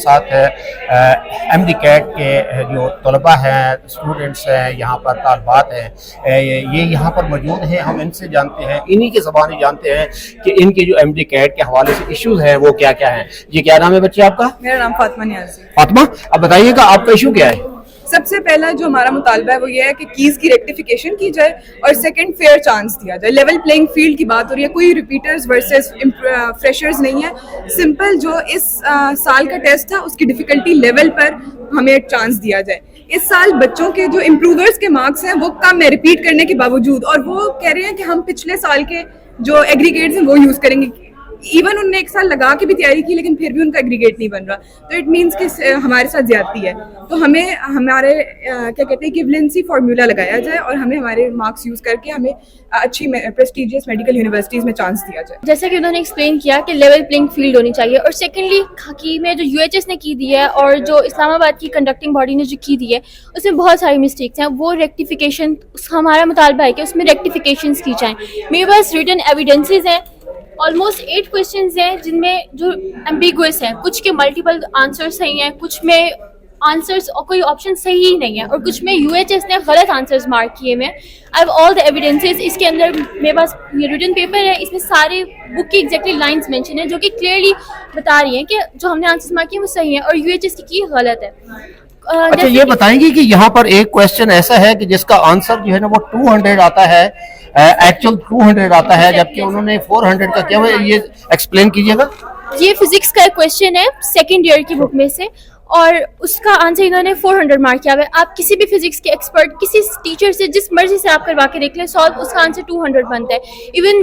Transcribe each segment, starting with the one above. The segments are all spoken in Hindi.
साथ एमडी कैट के जो तलबा हैं, स्टूडेंट्स हैं, यहाँ पर तालबात हैं, ये यहाँ पर मौजूद हैं। हम इनसे जानते हैं, इन्हीं के ज़बानी जानते हैं कि इनके जो एमडी कैट के हवाले से इश्यूज़ हैं वो क्या क्या हैं। जी, क्या नाम है बच्चे आपका? मेरा नाम फातिमा नियाज़ी। फातिमा, अब बताइएगा आपका इशू क्या है? सबसे पहला जो हमारा मुतालबा है वो ये है कि कीज़ की रेक्टिफिकेशन की जाए और सेकंड फेयर चांस दिया जाए। लेवल प्लेइंग फील्ड की बात हो रही है, कोई रिपीटर्स वर्सेस फ्रेशर्स नहीं है। सिंपल जो इस साल का टेस्ट था उसकी डिफ़िकल्टी लेवल पर हमें चांस दिया जाए। इस साल बच्चों के जो इम्प्रूवर्स के मार्क्स हैं वो कम है रिपीट करने के बावजूद, और वो कह रहे हैं कि हम पिछले साल के जो एग्रीगेट्स हैं वो यूज़ करेंगे। इवन उनने एक साल लगा के भी तैयारी की लेकिन फिर भी उनका एग्रीगेट नहीं बन रहा, तो इट मीन्स कि हमारे साथ ज्यादती है। तो हमें हमारे क्या कहते हैं इक्विवेलेंसी फार्मूला लगाया जाए और हमें हमारे मार्क्स यूज करके हमें अच्छी प्रेस्टिजियस मेडिकल यूनिवर्सिटीज में चांस दिया जाए। जैसा कि उन्होंने एक्सप्लेन किया कि लेवल प्लेइंग फील्ड होनी चाहिए, और सेकेंडली खाकी में जो यूएचएस ने की दी है और जो इस्लामाबाद की कंडक्टिंग बॉडी ने जो की दी है उसमें बहुत सारी मिस्टेक्स हैं। वो रेक्टिफिकेशन, हमारा मुतालबा है कि उसमें रेक्टिफिकेशन की जाएँ। मेरे पास रिटन एविडेंसेज हैं, ऑलमोस्ट 8 क्वेश्चंस हैं जिनमें जो एम्बिगुअस हैं, कुछ के मल्टीपल आंसर्स सही हैं, कुछ में आंसर्स और कोई ऑप्शन सही ही नहीं है, और कुछ में यूएचएस ने गलत आंसर्स मार्क किए हैं। I have all the evidences. इसके अंदर मेरे पास ये रिटन पेपर है, इसमें सारे बुक की एग्जैक्टली लाइंस मेंशन है जो कि क्लियरली बता रही हैं कि जो हमने आंसर्स मार्क किए वो सही है और यूएचएस की गलत है। अच्छा, ये बताएंगे कि यहाँ पर एक क्वेश्चन ऐसा है कि जिसका आंसर जो है ना वो 200 आता है, एक्चुअल 200 आता है, जबकि उन्होंने 400 का किया हुआ है। ये एक्सप्लेन कीजिएगा। ये फिजिक्स का क्वेश्चन है सेकेंड ईयर की बुक में से, और उसका आंसर इन्होंने 400 मार्क किया हुआ है। आप किसी भी फिजिक्स के एक्सपर्ट, किसी टीचर से, जिस मर्जी से आप करवा के देख लें सॉल्व, उसका आंसर 200 बनता है। इवन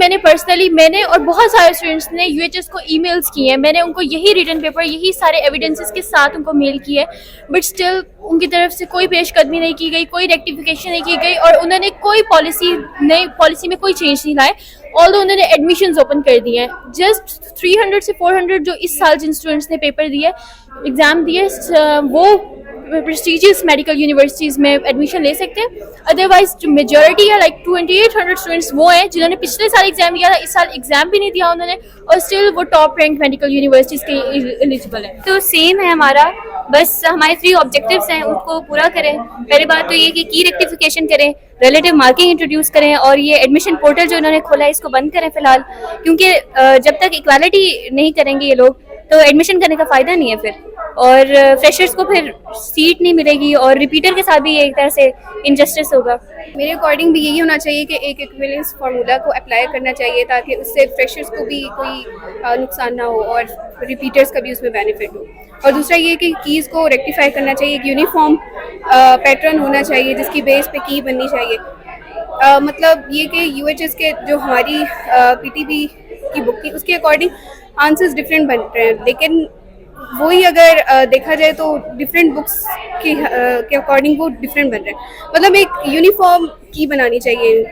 मैंने और बहुत सारे स्टूडेंट्स ने यूएचएस को ईमेल्स किए हैं, मैंने उनको यही रिटन पेपर, यही सारे एविडेंसेस के साथ उनको मेल किया है, बट स्टिल उनकी तरफ से कोई पेशकदमी नहीं की गई, कोई रेक्टिफिकेशन नहीं की गई, और उन्होंने कोई पॉलिसी में कोई चेंज नहीं लाए। ऑल्दो उन्होंने एडमिशन्स ओपन कर दिए हैं। जस्ट 300 से 400 जो इस साल जिन स्टूडेंट्स ने पेपर दिए, एग्जाम दिए, वो प्रेस्टिजियस मेडिकल यूनिवर्सिटीज़ में एडमिशन ले सकते हैं। अदरवाइज जो मेजॉरिटी है, लाइक 2800 स्टूडेंट्स वो हैं जिन्होंने पिछले साल एग्जाम दिया था, इस साल एग्जाम भी नहीं दिया उन्होंने, और स्टिल वो टॉप रैंक मेडिकल यूनिवर्सिटीज़ के एलिजिबल है। तो सेम है हमारा, बस हमारे 3 ऑब्जेक्टिव्स हैं, उसको पूरा करें। पहली बात तो ये कि की रेक्टिफिकेशन करें, रिलेटिव मार्किंग इंट्रोड्यूस करें, और ये एडमिशन पोर्टल जो इन्होंने खोला है इसको बंद करें फिलहाल, क्योंकि जब तक इक्वालिटी नहीं करेंगे ये लोग तो एडमिशन करने का फ़ायदा नहीं है फिर, और फ्रेशर्स को फिर सीट नहीं मिलेगी, और रिपीटर के साथ भी ये एक तरह से इनजस्टिस होगा। मेरे अकॉर्डिंग भी यही होना चाहिए कि एक इक्विवेलेंस फार्मूला को अप्लाई करना चाहिए ताकि उससे फ्रेशर्स को भी कोई नुकसान ना हो और रिपीटर्स का भी उसमें बेनिफिट हो। और दूसरा ये कि कीज़ को रेक्टिफाई करना चाहिए, एक यूनिफॉर्म पैटर्न होना चाहिए जिसकी बेस पे की बननी चाहिए। मतलब ये कि यूएचएस के जो हमारी पीटीबी की बुक थी उसके अकॉर्डिंग आंसर्स डिफरेंट बन रहे हैं, लेकिन वही अगर देखा जाए तो डिफरेंट बुक्स के अकॉर्डिंग वो डिफरेंट बन रहे हैं। मतलब एक यूनिफॉर्म की बनानी चाहिए।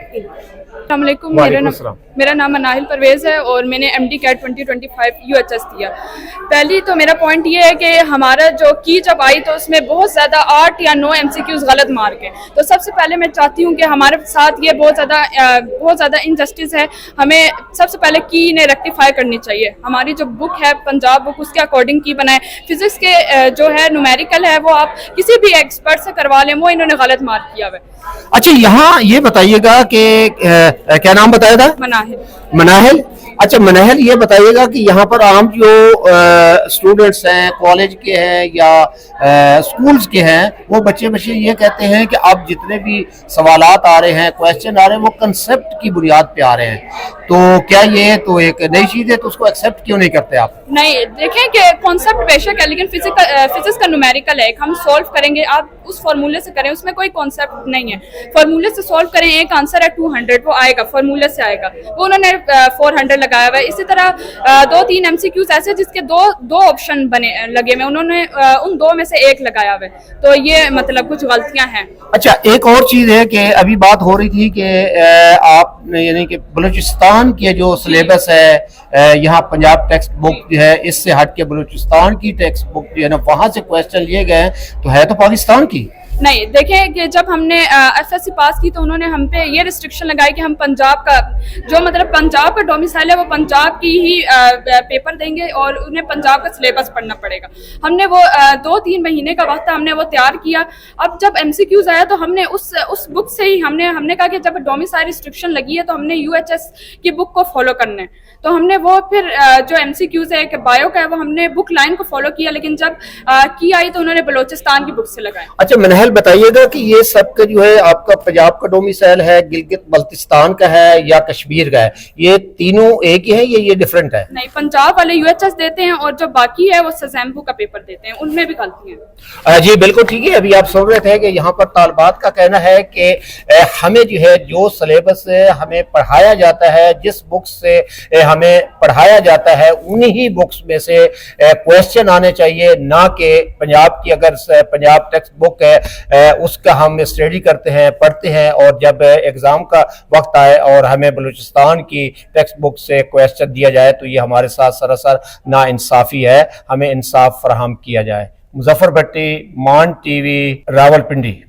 अस्सलामुअलैकुम, मेरा नाम मनाहिल परवेज़ है और मैंने एमडी कैट 2025 यूएचएस दिया। पहली तो मेरा पॉइंट ये है कि हमारा जो की जब आई तो उसमें बहुत ज़्यादा 8 या 9 एमसीक्यूज़ गलत मार्क है। तो सबसे पहले मैं चाहती हूँ कि हमारे साथ ये बहुत ज़्यादा इनजस्टिस है। हमें सबसे पहले की ने रेक्टिफाई करनी चाहिए। हमारी जो बुक है पंजाब बुक, उसके अकॉर्डिंग की बनाए। फिजिक्स के जो है न्यूमेरिकल है वो आप किसी भी एक्सपर्ट से करवा लें, वो इन्होंने गलत मार्क किया हुआ है। अच्छा, यहाँ ये बताइएगा कि क्या नाम बताया था? मनाहिल। अच्छा मनाहिल, ये बताइएगा कि यहाँ पर आम जो स्टूडेंट्स हैं, कॉलेज के हैं या स्कूल्स के हैं, वो बच्चे ये कहते हैं कि अब जितने भी सवालात आ रहे हैं, क्वेश्चन आ रहे हैं, वो कंसेप्ट की बुनियाद पे आ रहे हैं। तो क्या ये तो एक नई चीज़ है, तो उसको एक्सेप्ट क्यों नहीं करते आप? नहीं, देखें कि कॉन्सेप्ट बेशक है लेकिन फिजिक्स का न्यूमेरिकल है, हम सॉल्व करेंगे, आप उस फार्मूले से करें, उसमें कोई कॉन्सेप्ट नहीं है। फार्मूले से सॉल्व करें, एक आंसर है 200, वो आएगा फार्मूले से आएगा, वो उन्होंने 400 लगाया हुआ है। इसी तरह 2-3 एमसीक्यूज ऐसे जिसके दो ऑप्शन बने लगे हुए, उन्होंने उन 2 में से 1 लगाया हुआ है, तो ये मतलब कुछ गलतियां हैं। अच्छा, एक और चीज है कि अभी बात हो रही थी कि आप यानी कि बलूचिस्तान के जो सिलेबस है, यहाँ पंजाब टेक्स्ट बुक जो है, इससे हट के बलूचिस्तान की टेक्स्ट बुक जो है ना, वहां से क्वेश्चन लिए गए तो है तो पाकिस्तान की। नहीं, देखें कि जब हमने एफएससी पास की तो उन्होंने हम पे ये रिस्ट्रिक्शन लगाई कि हम पंजाब का जो मतलब पंजाब का डोमिसाइल है वो पंजाब की ही पेपर देंगे और उन्हें पंजाब का सिलेबस पढ़ना पड़ेगा। हमने वो 2-3 महीने का वक्त हमने वो तैयार किया। अब जब एमसीक्यूज आया तो हमने उस बुक से ही हमने कहा कि जब डोमिसाइल रिस्ट्रिक्शन लगी है तो हमने यूएचएस की बुक को फॉलो करना है। तो हमने वो फिर जो एमसीक्यूज है कि बायो का है वो हमने बुक लाइन को फॉलो किया, लेकिन जब की आई तो उन्होंने बलोचिस्तान की बुक से लगाया। अच्छा मनहल बताइएगा कि ये सब का जो है आपका पंजाब का डोमिसाइल है, गिलगित बल्तिस्तान का है या कश्मीर का है, ये तीनों एक ही है या ये डिफरेंट है? नहीं, पंजाब वाले यूएचएस देते हैं और जो बाकी है वो सजैम्पू का पेपर देते हैं, उनमें भी गलती है। जी बिल्कुल ठीक है। अभी आप सुन रहे थे कि यहाँ पर तालिबात का कहना है कि हमें जो है जो सिलेबस हमें पढ़ाया जाता है, जिस बुक से हमें पढ़ाया जाता है उन्हीं बुक्स में से क्वेश्चन आने चाहिए, ना कि पंजाब की अगर पंजाब टेक्स्ट बुक है उसका हम स्टडी करते हैं, पढ़ते हैं और जब एग्जाम का वक्त आए और हमें बलूचिस्तान की टेक्स्ट बुक से क्वेश्चन दिया जाए तो ये हमारे साथ सरासर नाइंसाफी है। हमें इंसाफ फराहम किया जाए। मुजफ्फर भट्टी, मान टीवी, रावलपिंडी।